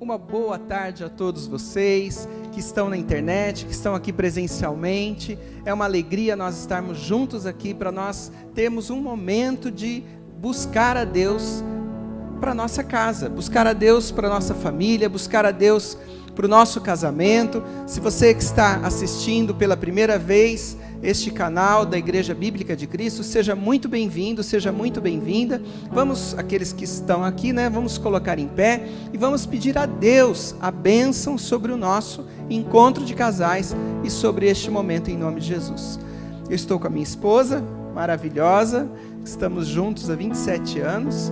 Uma boa tarde a todos vocês que estão na internet, que estão aqui presencialmente. É uma alegria nós estarmos juntos aqui para nós termos um momento de buscar a Deus para a nossa casa, buscar a Deus para a nossa família, buscar a Deus para o nosso casamento. Se você que está assistindo pela primeira vez este canal da Igreja Bíblica de Cristo, seja muito bem-vindo, seja muito bem-vinda. Vamos, aqueles que estão aqui, vamos colocar em pé e vamos pedir a Deus a bênção sobre o nosso encontro de casais e sobre este momento em nome de Jesus. Eu estou com a minha esposa, maravilhosa, estamos juntos há 27 anos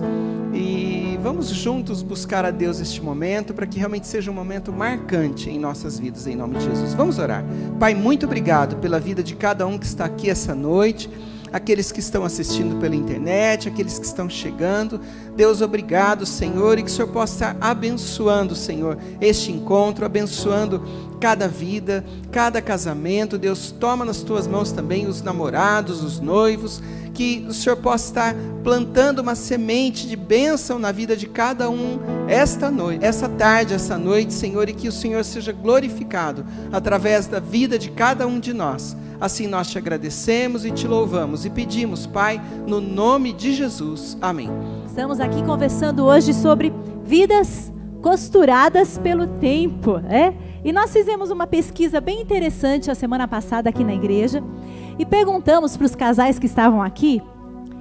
e vamos juntos buscar a Deus este momento para que realmente seja um momento marcante em nossas vidas, em nome de Jesus. Vamos orar. Pai, muito obrigado pela vida de cada um que está aqui essa noite, aqueles que estão assistindo pela internet, aqueles que estão chegando. Deus, obrigado, Senhor, e que o Senhor possa estar abençoando, Senhor, este encontro, abençoando cada vida, cada casamento. Deus, toma nas tuas mãos também os namorados, os noivos, que o Senhor possa estar plantando uma semente de bênção na vida de cada um esta noite, essa tarde, essa noite, Senhor, e que o Senhor seja glorificado através da vida de cada um de nós. Assim nós te agradecemos e te louvamos e pedimos, Pai, no nome de Jesus. Amém. Estamos aqui conversando hoje sobre vidas costuradas pelo tempo, E nós fizemos uma pesquisa bem interessante a semana passada aqui na igreja e perguntamos para os casais que estavam aqui,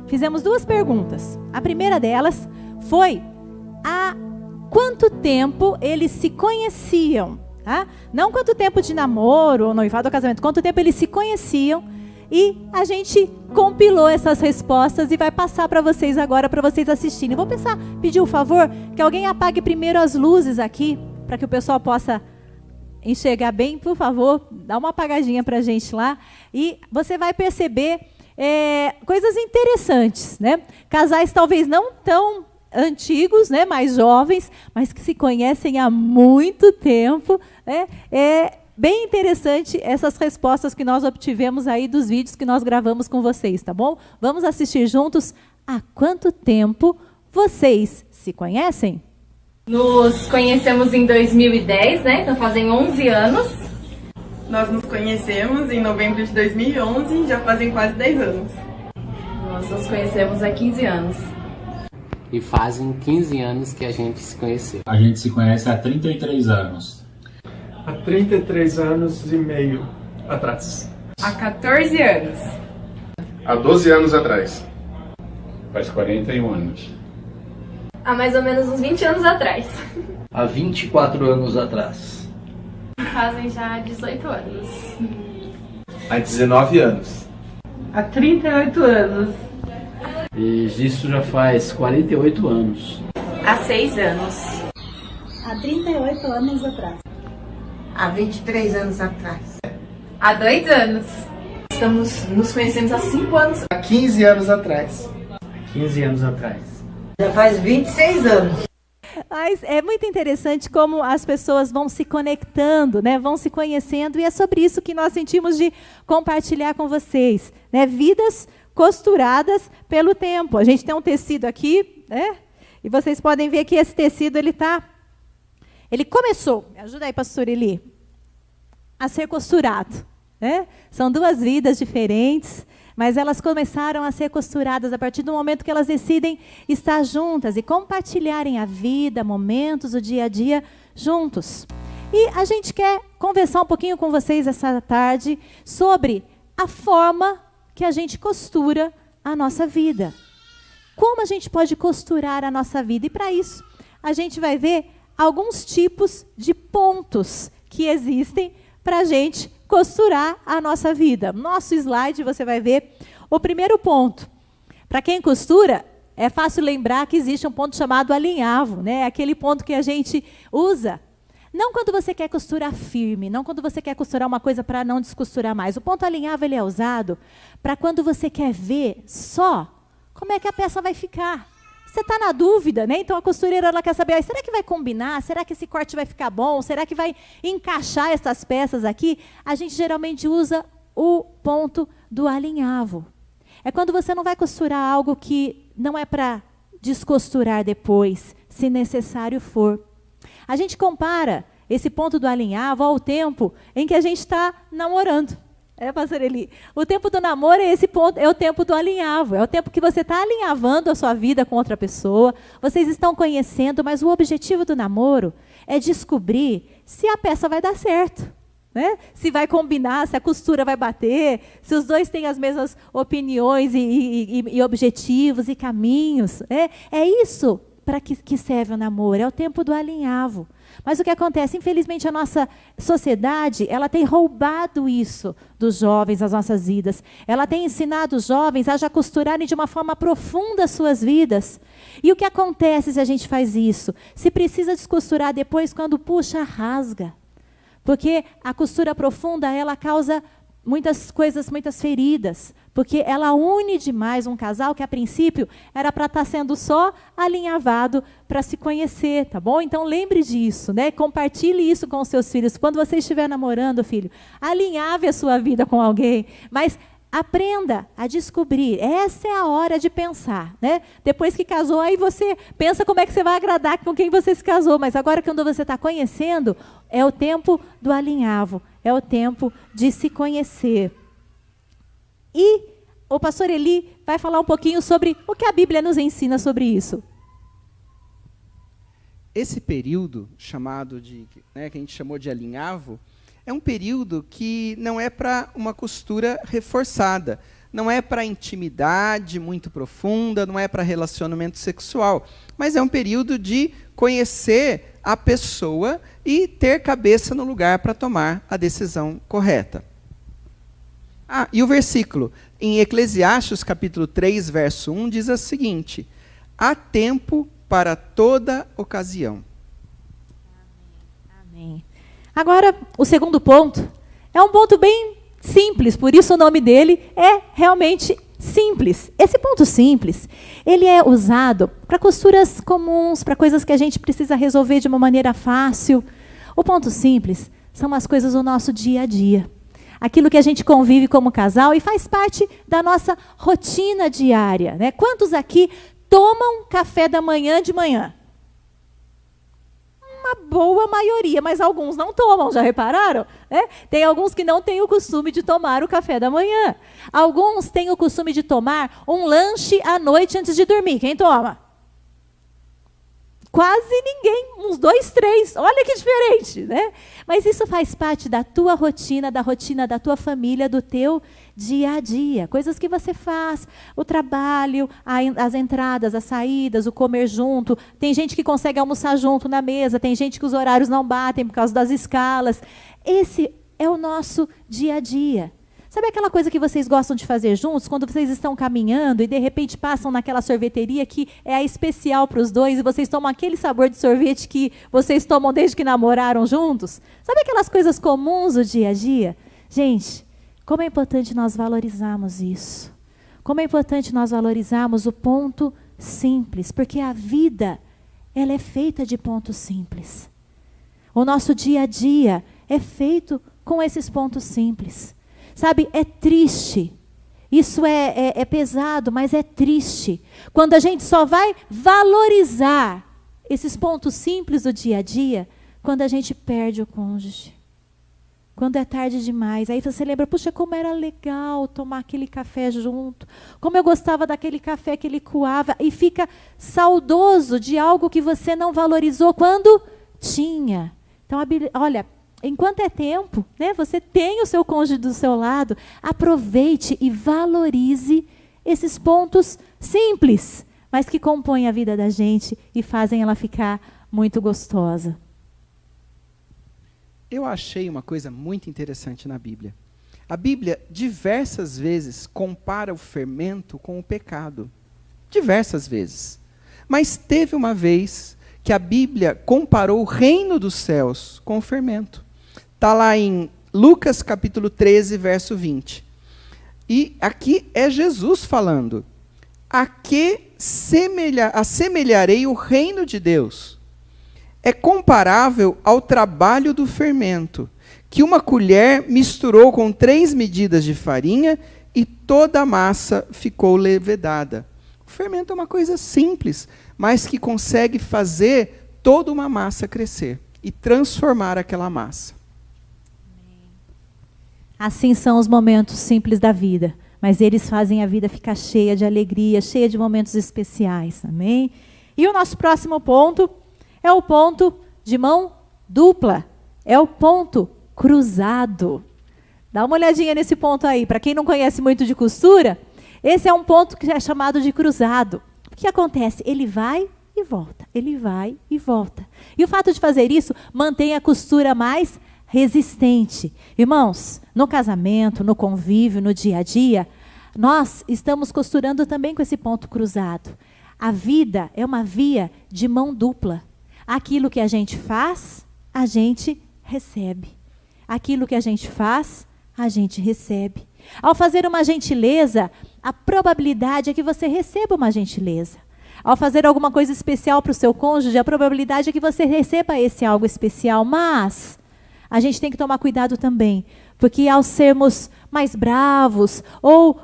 fizemos duas perguntas. A primeira delas foi há quanto tempo eles se conheciam, tá? Não quanto tempo de namoro, ou noivado ou casamento, quanto tempo eles se conheciam. E a gente compilou essas respostas e vai passar para vocês agora, para vocês assistirem. Vou pedir um favor, que alguém apague primeiro as luzes aqui, para que o pessoal possa enxergar bem. Por favor, dá uma apagadinha para a gente lá. E você vai perceber coisas interessantes, Casais talvez não tão antigos, mais jovens, mas que se conhecem há muito tempo, bem interessante essas respostas que nós obtivemos aí dos vídeos que nós gravamos com vocês, tá bom? Vamos assistir juntos. Há quanto tempo vocês se conhecem? Nos conhecemos em 2010, Então fazem 11 anos. Nós nos conhecemos em novembro de 2011, já fazem quase 10 anos. Nós nos conhecemos há 15 anos. E fazem 15 anos que a gente se conheceu. A gente se conhece há 33 anos. Há 33 anos e meio atrás. Há 14 anos. Há 12 anos atrás. Faz 41 anos. Há mais ou menos uns 20 anos atrás. Há 24 anos atrás. Fazem já 18 anos. Há 19 anos. Há 38 anos. E isso já faz 48 anos. Há 6 anos. Há 38 anos atrás. Há 23 anos atrás. Há 2 anos. Nos conhecemos há 5 anos. Há 15 anos atrás. 15 anos atrás. Já faz 26 anos. Mas é muito interessante como as pessoas vão se conectando, vão se conhecendo, e é sobre isso que nós sentimos de compartilhar com vocês, Vidas costuradas pelo tempo. A gente tem um tecido aqui, E vocês podem ver que esse tecido, ele começou, me ajuda aí, pastor Eli, a ser costurado, São duas vidas diferentes, mas elas começaram a ser costuradas a partir do momento que elas decidem estar juntas e compartilharem a vida, momentos, o dia a dia juntos. E a gente quer conversar um pouquinho com vocês essa tarde sobre a forma que a gente costura a nossa vida. Como a gente pode costurar a nossa vida? E para isso, a gente vai ver alguns tipos de pontos que existem para a gente costurar a nossa vida. Nosso slide, você vai ver o primeiro ponto. Para quem costura, é fácil lembrar que existe um ponto chamado alinhavo, Aquele ponto que a gente usa. Não quando você quer costurar firme, não quando você quer costurar uma coisa para não descosturar mais. O ponto alinhavo ele é usado para quando você quer ver só como é que a peça vai ficar. Você está na dúvida, Então a costureira ela quer saber, será que vai combinar? Será que esse corte vai ficar bom? Será que vai encaixar essas peças aqui? A gente geralmente usa o ponto do alinhavo. É quando você não vai costurar algo que não é para descosturar depois, se necessário for. A gente compara esse ponto do alinhavo ao tempo em que a gente está namorando. Pastor Eli? O tempo do namoro é esse ponto, é o tempo do alinhavo, é o tempo que você está alinhavando a sua vida com outra pessoa, vocês estão conhecendo, mas o objetivo do namoro é descobrir se a peça vai dar certo, né? Se vai combinar, se a costura vai bater, se os dois têm as mesmas opiniões e objetivos e caminhos. É isso para que serve o namoro, é o tempo do alinhavo. Mas o que acontece? Infelizmente, a nossa sociedade, ela tem roubado isso dos jovens, das nossas vidas. Ela tem ensinado os jovens a já costurarem de uma forma profunda as suas vidas. E o que acontece se a gente faz isso? Se precisa descosturar depois, quando puxa, rasga. Porque a costura profunda, ela causa muitas coisas, muitas feridas, porque ela une demais um casal que, a princípio, era para estar sendo só alinhavado para se conhecer, tá bom? Então, lembre disso, né? Compartilhe isso com os seus filhos. Quando você estiver namorando, filho, alinhave a sua vida com alguém, mas aprenda a descobrir. Essa é a hora de pensar, né? Depois que casou, aí você pensa como é que você vai agradar com quem você se casou, mas agora, quando você está conhecendo, é o tempo do alinhavo, é o tempo de se conhecer. E o pastor Eli vai falar um pouquinho sobre o que a Bíblia nos ensina sobre isso. Esse período chamado de, né, que a gente chamou de alinhavo, é um período que não é para uma costura reforçada, não é para intimidade muito profunda, não é para relacionamento sexual, mas é um período de conhecer a pessoa e ter cabeça no lugar para tomar a decisão correta. E o versículo, em Eclesiastes, capítulo 3, verso 1, diz o seguinte: há tempo para toda ocasião. Amém. Agora, o segundo ponto é um ponto bem simples, por isso o nome dele é realmente simples. Esse ponto simples, ele é usado para costuras comuns, para coisas que a gente precisa resolver de uma maneira fácil. O ponto simples são as coisas do nosso dia a dia. Aquilo que a gente convive como casal e faz parte da nossa rotina diária, né? Quantos aqui tomam café da manhã de manhã? Uma boa maioria, mas alguns não tomam, já repararam? Tem alguns que não têm o costume de tomar o café da manhã. Alguns têm o costume de tomar um lanche à noite antes de dormir. Quem toma? Quase ninguém, uns 2, 3, olha que diferente, né? Mas isso faz parte da tua rotina da tua família, do teu dia a dia. Coisas que você faz, o trabalho, as entradas, as saídas, o comer junto. Tem gente que consegue almoçar junto na mesa, tem gente que os horários não batem por causa das escalas. Esse é o nosso dia a dia. Sabe aquela coisa que vocês gostam de fazer juntos, quando vocês estão caminhando e de repente passam naquela sorveteria que é a especial para os dois e vocês tomam aquele sabor de sorvete que vocês tomam desde que namoraram juntos? Sabe aquelas coisas comuns do dia a dia? Gente, como é importante nós valorizarmos isso. Como é importante nós valorizarmos o ponto simples, porque a vida, ela é feita de pontos simples. O nosso dia a dia é feito com esses pontos simples. Sabe, é triste, isso é pesado, mas é triste, quando a gente só vai valorizar esses pontos simples do dia a dia, quando a gente perde o cônjuge, quando é tarde demais, aí você lembra, puxa, como era legal tomar aquele café junto, como eu gostava daquele café que ele coava, e fica saudoso de algo que você não valorizou quando tinha. Então, a Bíblia, olha, enquanto é tempo, né, você tem o seu cônjuge do seu lado, aproveite e valorize esses pontos simples, mas que compõem a vida da gente e fazem ela ficar muito gostosa. Eu achei uma coisa muito interessante na Bíblia. A Bíblia, diversas vezes, compara o fermento com o pecado. Diversas vezes. Mas teve uma vez que a Bíblia comparou o reino dos céus com o fermento. Está lá em Lucas capítulo 13, verso 20. E aqui é Jesus falando. A que assemelharei o reino de Deus? É comparável ao trabalho do fermento, que uma colher misturou com 3 medidas de farinha e toda a massa ficou levedada. O fermento é uma coisa simples, mas que consegue fazer toda uma massa crescer e transformar aquela massa. Assim são os momentos simples da vida, mas eles fazem a vida ficar cheia de alegria, cheia de momentos especiais, amém? E o nosso próximo ponto é o ponto de mão dupla, é o ponto cruzado. Dá uma olhadinha nesse ponto aí, para quem não conhece muito de costura, esse é um ponto que é chamado de cruzado. O que acontece? Ele vai e volta, ele vai e volta. E o fato de fazer isso mantém a costura mais resistente. Irmãos, no casamento, no convívio, no dia a dia, nós estamos costurando também com esse ponto cruzado. A vida é uma via de mão dupla. Aquilo que a gente faz, a gente recebe. Aquilo que a gente faz, a gente recebe. Ao fazer uma gentileza, a probabilidade é que você receba uma gentileza. Ao fazer alguma coisa especial para o seu cônjuge, a probabilidade é que você receba esse algo especial. Mas a gente tem que tomar cuidado também, porque ao sermos mais bravos, ou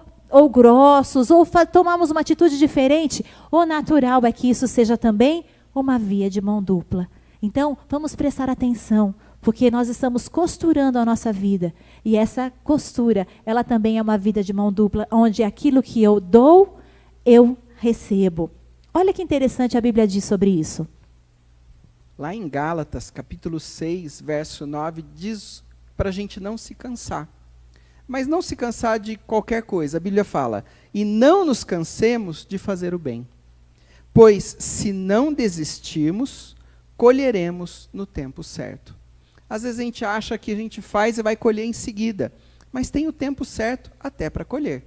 grossos, ou tomarmos uma atitude diferente, o natural é que isso seja também uma via de mão dupla. Então, vamos prestar atenção, porque nós estamos costurando a nossa vida. E essa costura, ela também é uma vida de mão dupla, onde aquilo que eu dou, eu recebo. Olha que interessante a Bíblia diz sobre isso. Lá em Gálatas, capítulo 6, verso 9, diz para a gente não se cansar. Mas não se cansar de qualquer coisa. A Bíblia fala, e não nos cansemos de fazer o bem. Pois, se não desistirmos, colheremos no tempo certo. Às vezes a gente acha que a gente faz e vai colher em seguida. Mas tem o tempo certo até para colher.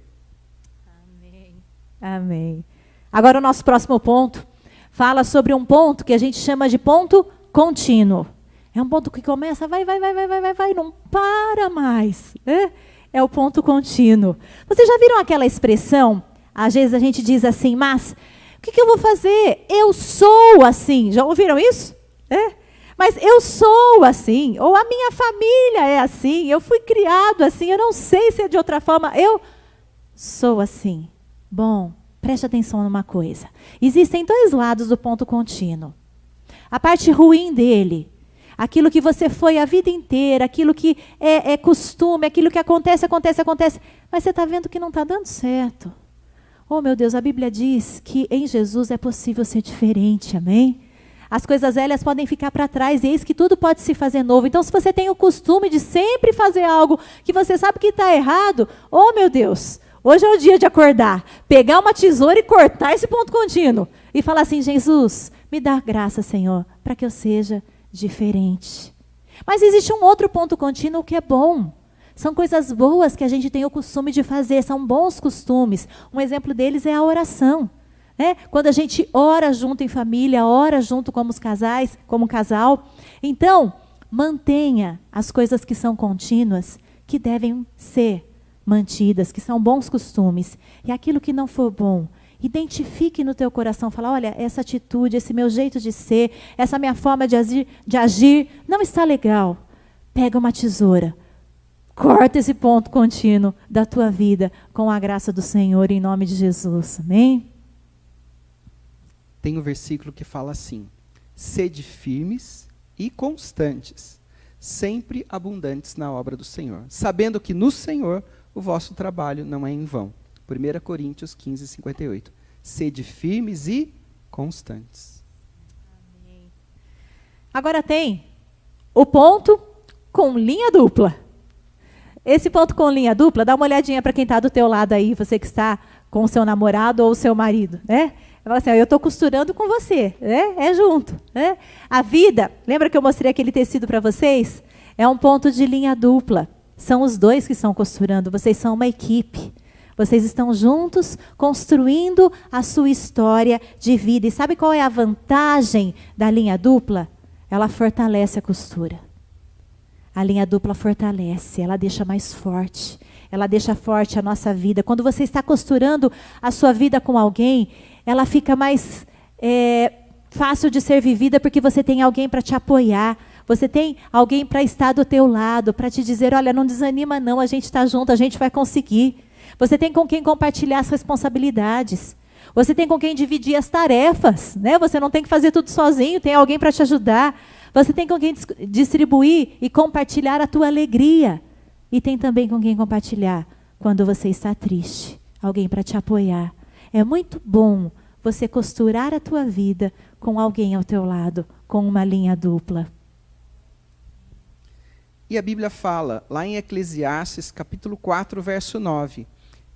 Amém. Amém. Agora o nosso próximo ponto fala sobre um ponto que a gente chama de ponto contínuo. É um ponto que começa, vai, não para mais. É o ponto contínuo. Vocês já viram aquela expressão? Às vezes a gente diz assim, mas o que eu vou fazer? Eu sou assim. Já ouviram isso? Mas eu sou assim. Ou a minha família é assim. Eu fui criado assim. Eu não sei se é de outra forma. Eu sou assim. Bom, preste atenção numa coisa. Existem dois lados do ponto contínuo. A parte ruim dele, aquilo que você foi a vida inteira, aquilo que é costume, aquilo que acontece, mas você está vendo que não está dando certo. Oh, meu Deus, a Bíblia diz que em Jesus é possível ser diferente, amém? As coisas velhas podem ficar para trás, e eis que tudo pode se fazer novo. Então, se você tem o costume de sempre fazer algo que você sabe que está errado, oh, meu Deus, hoje é o dia de acordar, pegar uma tesoura e cortar esse ponto contínuo. E falar assim, Jesus, me dá graça, Senhor, para que eu seja diferente. Mas existe um outro ponto contínuo que é bom. São coisas boas que a gente tem o costume de fazer, são bons costumes. Um exemplo deles é a oração. Quando a gente ora junto em família, ora junto como casais, como casal. Então, mantenha as coisas que são contínuas, que devem ser mantidas, que são bons costumes. E aquilo que não for bom, identifique no teu coração, fala, olha, essa atitude, esse meu jeito de ser, essa minha forma de agir não está legal. Pega uma tesoura, corta esse ponto contínuo da tua vida com a graça do Senhor, em nome de Jesus. Amém? Tem um versículo que fala assim, sede firmes e constantes, sempre abundantes na obra do Senhor, sabendo que no Senhor o vosso trabalho não é em vão. 1 Coríntios 15, 58. Sede firmes e constantes. Amém. Agora tem o ponto com linha dupla. Esse ponto com linha dupla, dá uma olhadinha para quem está do teu lado aí, você que está com o seu namorado ou o seu marido. Fala assim, eu estou costurando com você, é junto. A vida, lembra que eu mostrei aquele tecido para vocês? É um ponto de linha dupla. São os dois que estão costurando, vocês são uma equipe. Vocês estão juntos construindo a sua história de vida. E sabe qual é a vantagem da linha dupla? Ela fortalece a costura. A linha dupla fortalece, ela deixa mais forte. Ela deixa forte a nossa vida. Quando você está costurando a sua vida com alguém, ela fica mais fácil de ser vivida porque você tem alguém para te apoiar. Você tem alguém para estar do teu lado, para te dizer, olha, não desanima não, a gente está junto, a gente vai conseguir. Você tem com quem compartilhar as responsabilidades. Você tem com quem dividir as tarefas, né? Você não tem que fazer tudo sozinho, tem alguém para te ajudar. Você tem com quem distribuir e compartilhar a tua alegria. E tem também com quem compartilhar quando você está triste. Alguém para te apoiar. É muito bom você costurar a tua vida com alguém ao teu lado, com uma linha dupla. E a Bíblia fala, lá em Eclesiastes, capítulo 4, verso 9,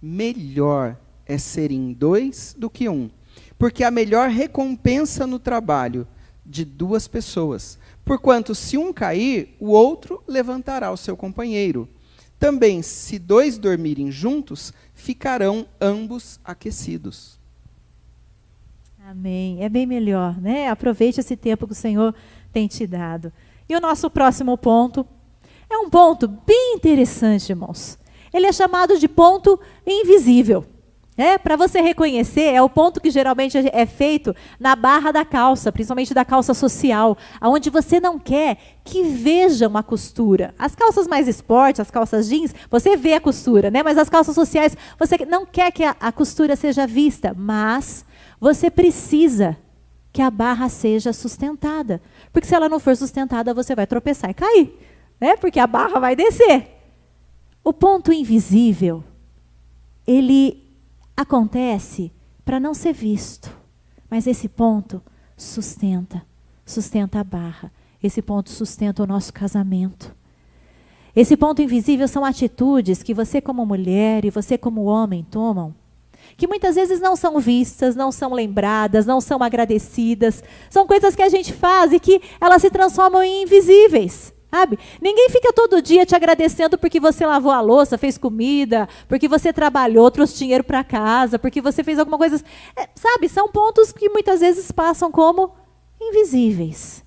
melhor é serem 2 do que 1, porque a melhor recompensa no trabalho de 2 pessoas, porquanto se um cair, o outro levantará o seu companheiro. Também, se 2 dormirem juntos, ficarão ambos aquecidos. Amém. É bem melhor, né? Aproveite esse tempo que o Senhor tem te dado. E o nosso próximo ponto é um ponto bem interessante, irmãos. Ele é chamado de ponto invisível. Para você reconhecer, é o ponto que geralmente é feito na barra da calça, principalmente da calça social, onde você não quer que vejam a costura. As calças mais esporte, as calças jeans, você vê a costura, né? Mas as calças sociais, você não quer que a costura seja vista, mas você precisa que a barra seja sustentada. Porque se ela não for sustentada, você vai tropeçar e cair, né? Porque a barra vai descer. O ponto invisível, ele acontece para não ser visto, mas esse ponto sustenta a barra. Esse ponto sustenta o nosso casamento. Esse ponto invisível são atitudes que você como mulher e você como homem tomam, que muitas vezes não são vistas, não são lembradas, não são agradecidas. São coisas que a gente faz e que elas se transformam em invisíveis. Sabe? Ninguém fica todo dia te agradecendo porque você lavou a louça, fez comida, porque você trabalhou, trouxe dinheiro para casa, porque você fez alguma coisa. Sabe? São pontos que muitas vezes passam como invisíveis.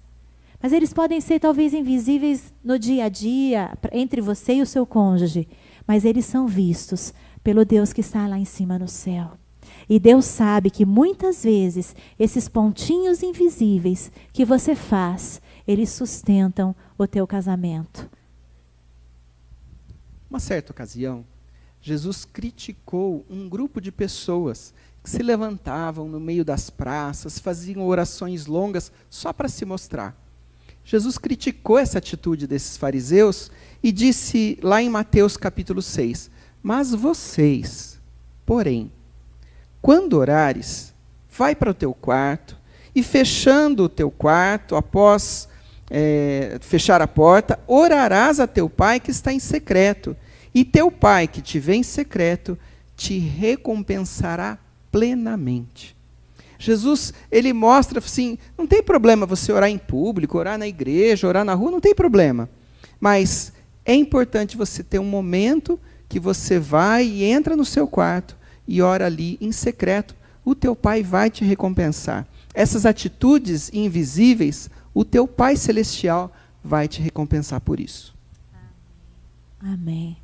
Mas eles podem ser talvez invisíveis no dia a dia, entre você e o seu cônjuge. Mas eles são vistos pelo Deus que está lá em cima no céu. E Deus sabe que muitas vezes esses pontinhos invisíveis que você faz, eles sustentam o teu casamento. Uma certa ocasião, Jesus criticou um grupo de pessoas que se levantavam no meio das praças, faziam orações longas só para se mostrar. Jesus criticou essa atitude desses fariseus e disse lá em Mateus capítulo 6, mas vocês, porém, quando orares, vai para o teu quarto e fechando o teu quarto, após fechar a porta, orarás a teu pai que está em secreto, e teu pai que te vê em secreto te recompensará plenamente. Jesus, ele mostra assim, não tem problema você orar em público, orar na igreja, orar na rua, não tem problema. Mas é importante você ter um momento que você vai e entra no seu quarto e ora ali em secreto, o teu pai vai te recompensar. Essas atitudes invisíveis, o teu Pai Celestial vai te recompensar por isso. Amém.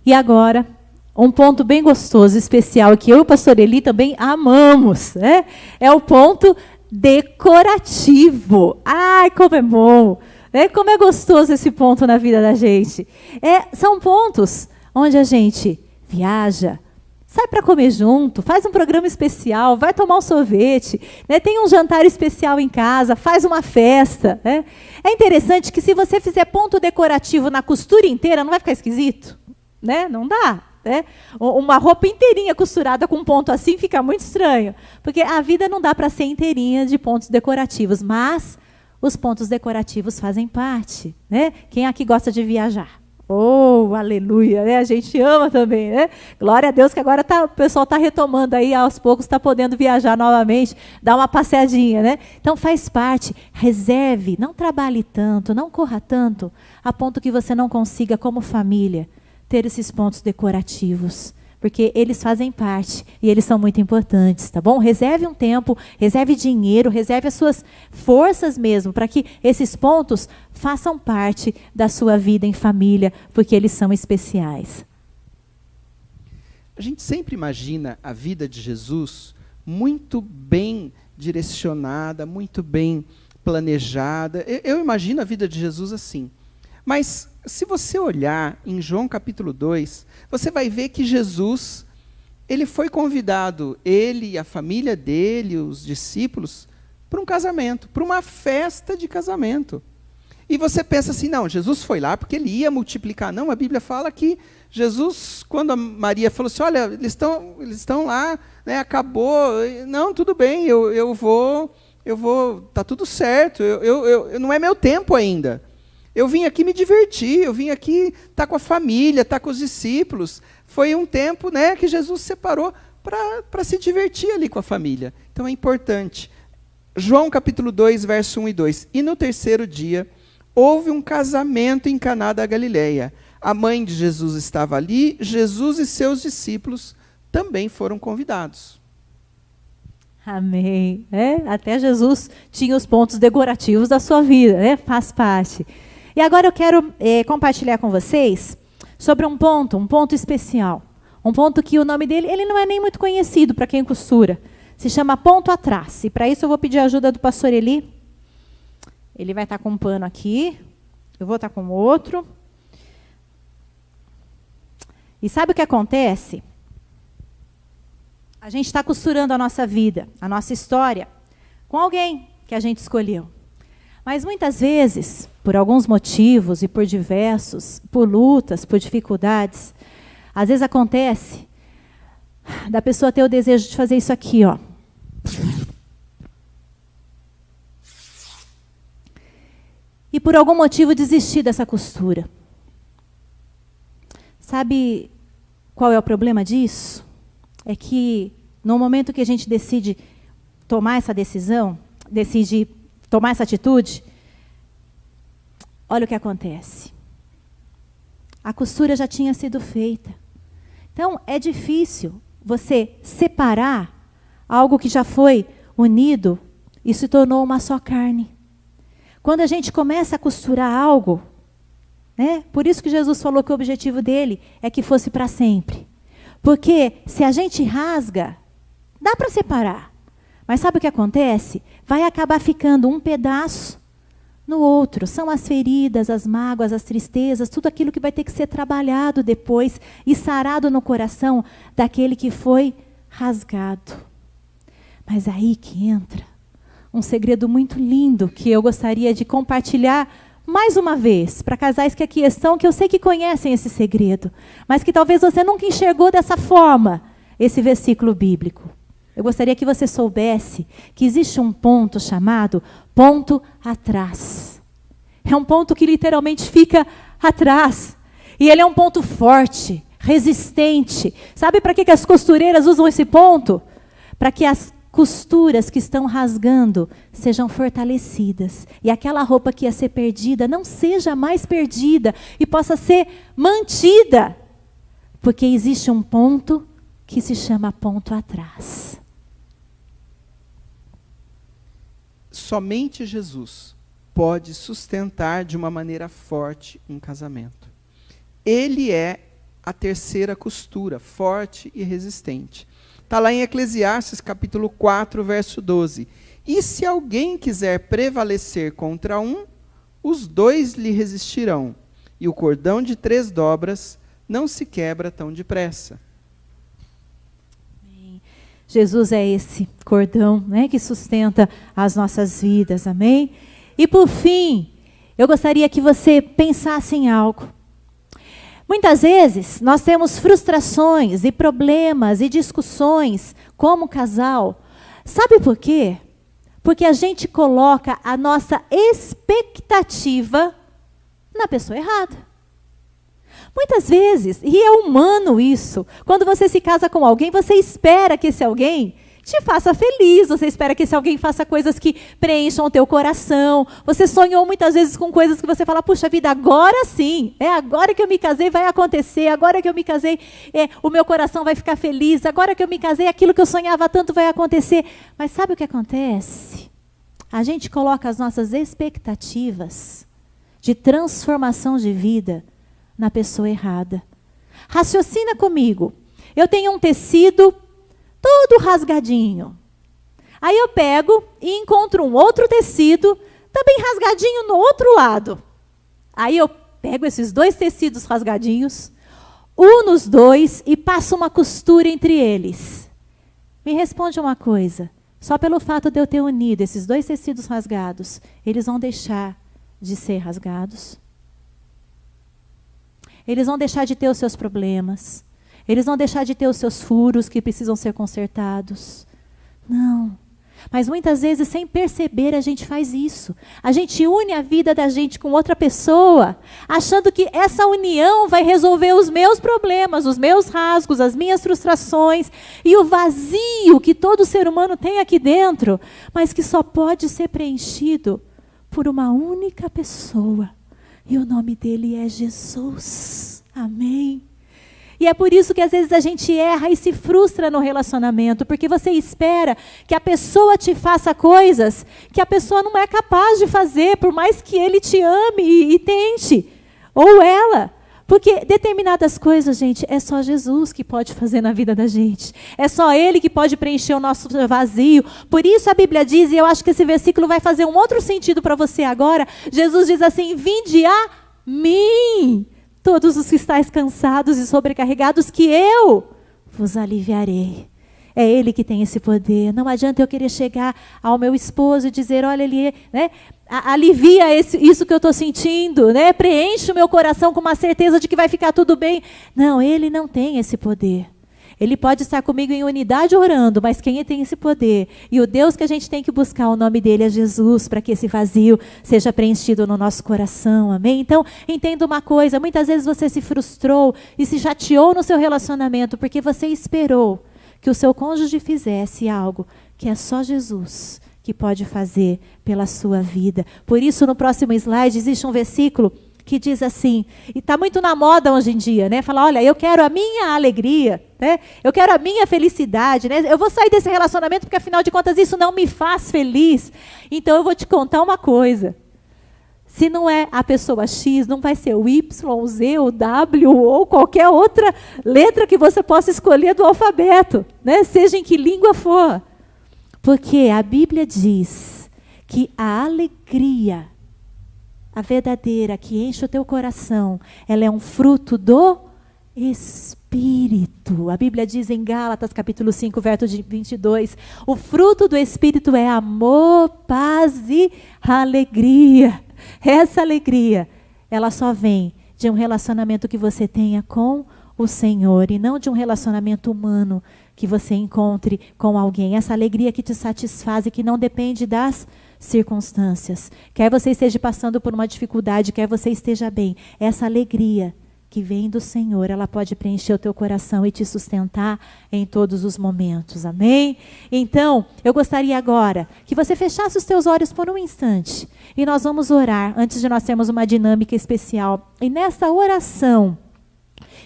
E agora, um ponto bem gostoso, especial, que eu e o pastor Eli também amamos, né? É o ponto decorativo. Ai, como é bom! Né? Como é gostoso esse ponto na vida da gente. São pontos onde a gente viaja, sai para comer junto, faz um programa especial, vai tomar um sorvete, né? Tem um jantar especial em casa, faz uma festa. Né? É interessante que se você fizer ponto decorativo na costura inteira, não vai ficar esquisito? Né? Não dá. Né? Uma roupa inteirinha costurada com um ponto assim fica muito estranho, porque a vida não dá para ser inteirinha de pontos decorativos, mas os pontos decorativos fazem parte. Né? Quem aqui gosta de viajar? Oh, aleluia, né? A gente ama também, né? Glória a Deus que agora o pessoal está retomando aí, aos poucos está podendo viajar novamente, dar uma passeadinha, né? Então faz parte, reserve, não trabalhe tanto, não corra tanto, a ponto que você não consiga, como família, ter esses pontos decorativos, porque eles fazem parte e eles são muito importantes, tá bom? Reserve um tempo, reserve dinheiro, reserve as suas forças mesmo, para que esses pontos façam parte da sua vida em família, porque eles são especiais. A gente sempre imagina a vida de Jesus muito bem direcionada, muito bem planejada. Eu imagino a vida de Jesus assim. Mas se você olhar em João capítulo 2, você vai ver que Jesus, ele foi convidado, ele e a família dele, os discípulos, para um casamento, para uma festa de casamento. E você pensa assim, não, Jesus foi lá porque ele ia multiplicar. Não, a Bíblia fala que Jesus, quando a Maria falou assim, olha, eles estão lá, né, acabou, não, tudo bem, eu vou, tá tudo certo, não é meu tempo ainda. Eu vim aqui me divertir, eu vim aqui estar com a família, estar com os discípulos. Foi um tempo, né, que Jesus separou para se divertir ali com a família. Então é importante. João capítulo 2, verso 1 e 2. E no terceiro dia, houve um casamento em Caná da Galileia. A mãe de Jesus estava ali, Jesus e seus discípulos também foram convidados. Amém. Até Jesus tinha os pontos decorativos da sua vida, né? Faz parte. E agora eu quero compartilhar com vocês sobre um ponto especial. Um ponto que o nome dele, ele não é nem muito conhecido para quem costura. Se chama ponto atrás. E para isso eu vou pedir a ajuda do pastor Eli. Ele vai estar com um pano aqui. Eu vou estar com outro. E sabe o que acontece? A gente está costurando a nossa vida, a nossa história, com alguém que a gente escolheu. Mas muitas vezes, por alguns motivos e por diversos, por lutas, por dificuldades, às vezes acontece da pessoa ter o desejo de fazer isso aqui, ó. E por algum motivo desistir dessa costura. Sabe qual é o problema disso? É que no momento que a gente decide tomar essa decisão, decide tomar essa atitude, olha o que acontece. A costura já tinha sido feita. Então, é difícil você separar algo que já foi unido e se tornou uma só carne. Quando a gente começa a costurar algo, né? Por isso que Jesus falou que o objetivo dele é que fosse para sempre. Porque se a gente rasga, dá para separar. Mas sabe o que acontece? Vai acabar ficando um pedaço no outro. São as feridas, as mágoas, as tristezas, tudo aquilo que vai ter que ser trabalhado depois e sarado no coração daquele que foi rasgado. Mas aí que entra um segredo muito lindo que eu gostaria de compartilhar mais uma vez para casais que aqui estão, que eu sei que conhecem esse segredo, mas que talvez você nunca enxergou dessa forma esse versículo bíblico. Eu gostaria que você soubesse que existe um ponto chamado ponto atrás. É um ponto que literalmente fica atrás. E ele é um ponto forte, resistente. Sabe para que as costureiras usam esse ponto? Para que as costuras que estão rasgando sejam fortalecidas. E aquela roupa que ia ser perdida não seja mais perdida e possa ser mantida. Porque existe um ponto que se chama ponto atrás. Somente Jesus pode sustentar de uma maneira forte um casamento. Ele é a terceira costura, forte e resistente. Está lá em Eclesiastes, capítulo 4, verso 12. E se alguém quiser prevalecer contra um, os dois lhe resistirão. E o cordão de 3 dobras não se quebra tão depressa. Jesus é esse cordão, né, que sustenta as nossas vidas, amém? E por fim, eu gostaria que você pensasse em algo. Muitas vezes nós temos frustrações e problemas e discussões como casal. Sabe por quê? Porque a gente coloca a nossa expectativa na pessoa errada. Muitas vezes, e é humano isso, quando você se casa com alguém, você espera que esse alguém te faça feliz, você espera que esse alguém faça coisas que preencham o teu coração. Você sonhou muitas vezes com coisas que você fala, puxa vida, agora sim, agora que eu me casei vai acontecer, agora que eu me casei o meu coração vai ficar feliz, agora que eu me casei aquilo que eu sonhava tanto vai acontecer. Mas sabe o que acontece? A gente coloca as nossas expectativas de transformação de vida na pessoa errada. Raciocina comigo. Eu tenho um tecido todo rasgadinho. Aí eu pego e encontro um outro tecido também rasgadinho no outro lado. Aí eu pego esses 2 tecidos rasgadinhos, une os dois e passa uma costura entre eles. Me responde uma coisa. Só pelo fato de eu ter unido esses dois tecidos rasgados, eles vão deixar de ser rasgados? Eles vão deixar de ter os seus problemas? Eles vão deixar de ter os seus furos que precisam ser consertados? Não. Mas muitas vezes, sem perceber, a gente faz isso. A gente une a vida da gente com outra pessoa, achando que essa união vai resolver os meus problemas, os meus rasgos, as minhas frustrações e o vazio que todo ser humano tem aqui dentro, mas que só pode ser preenchido por uma única pessoa. E o nome dele é Jesus. Amém? E é por isso que às vezes a gente erra e se frustra no relacionamento, porque você espera que a pessoa te faça coisas que a pessoa não é capaz de fazer, por mais que ele te ame e tente, ou ela. Porque determinadas coisas, gente, é só Jesus que pode fazer na vida da gente. É só Ele que pode preencher o nosso vazio. Por isso a Bíblia diz, e eu acho que esse versículo vai fazer um outro sentido para você agora, Jesus diz assim, vinde a mim, todos os que estáis cansados e sobrecarregados, que eu vos aliviarei. É Ele que tem esse poder. Não adianta eu querer chegar ao meu esposo e dizer, olha, ele, né, alivia isso que eu estou sentindo, né, preenche o meu coração com uma certeza de que vai ficar tudo bem. Não, Ele não tem esse poder. Ele pode estar comigo em unidade orando, mas quem tem esse poder? E o Deus que a gente tem que buscar, o nome dele é Jesus, para que esse vazio seja preenchido no nosso coração, amém? Então, entenda uma coisa, muitas vezes você se frustrou e se chateou no seu relacionamento, porque você esperou que o seu cônjuge fizesse algo que é só Jesus que pode fazer pela sua vida. Por isso, no próximo slide, existe um versículo que diz assim, e está muito na moda hoje em dia, né? Fala, olha, eu quero a minha alegria, né? Eu quero a minha felicidade, né? Eu vou sair desse relacionamento porque, afinal de contas, isso não me faz feliz. Então, eu vou te contar uma coisa. Se não é a pessoa X, não vai ser o Y, o Z, o W ou qualquer outra letra que você possa escolher do alfabeto, né? Seja em que língua for. Porque a Bíblia diz que a alegria, a verdadeira, que enche o teu coração, ela é um fruto do Espírito. A Bíblia diz em Gálatas, capítulo 5, verso 22, o fruto do Espírito é amor, paz e alegria. Essa alegria, ela só vem de um relacionamento que você tenha com o Senhor, e não de um relacionamento humano que você encontre com alguém. Essa alegria que te satisfaz e que não depende das circunstâncias. Quer você esteja passando por uma dificuldade, quer você esteja bem, essa alegria que vem do Senhor, ela pode preencher o teu coração e te sustentar em todos os momentos, amém? Então, eu gostaria agora que você fechasse os teus olhos por um instante, e nós vamos orar, antes de nós termos uma dinâmica especial. E nessa oração,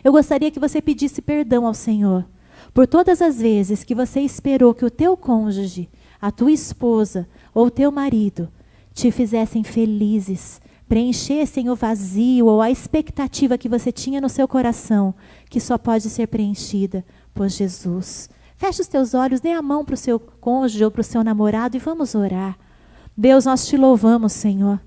eu gostaria que você pedisse perdão ao Senhor, por todas as vezes que você esperou que o teu cônjuge, a tua esposa ou o teu marido te fizessem felizes, preenchessem o vazio ou a expectativa que você tinha no seu coração, que só pode ser preenchida por Jesus. Feche os teus olhos, dê a mão para o seu cônjuge ou para o seu namorado e vamos orar. Deus, nós te louvamos, Senhor.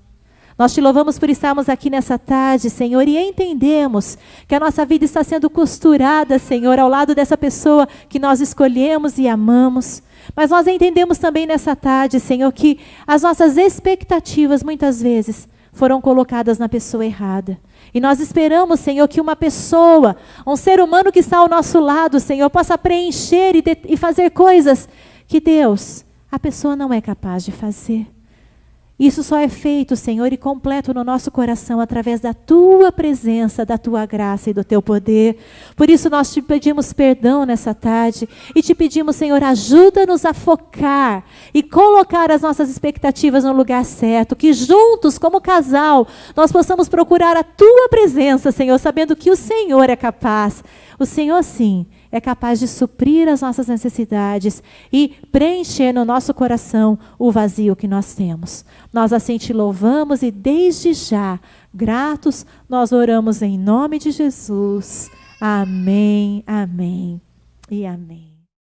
Nós te louvamos por estarmos aqui nessa tarde, Senhor, e entendemos que a nossa vida está sendo costurada, Senhor, ao lado dessa pessoa que nós escolhemos e amamos. Mas nós entendemos também nessa tarde, Senhor, que as nossas expectativas muitas vezes foram colocadas na pessoa errada. E nós esperamos, Senhor, que uma pessoa, um ser humano que está ao nosso lado, Senhor, possa preencher e fazer coisas que, Deus, a pessoa não é capaz de fazer. Isso só é feito, Senhor, e completo no nosso coração através da Tua presença, da Tua graça e do Teu poder. Por isso nós te pedimos perdão nessa tarde e te pedimos, Senhor, ajuda-nos a focar e colocar as nossas expectativas no lugar certo, que juntos, como casal, nós possamos procurar a Tua presença, Senhor, sabendo que o Senhor é capaz. O Senhor, sim, é capaz de suprir as nossas necessidades e preencher no nosso coração o vazio que nós temos. Nós assim te louvamos e desde já, gratos, nós oramos em nome de Jesus. Amém, amém e amém.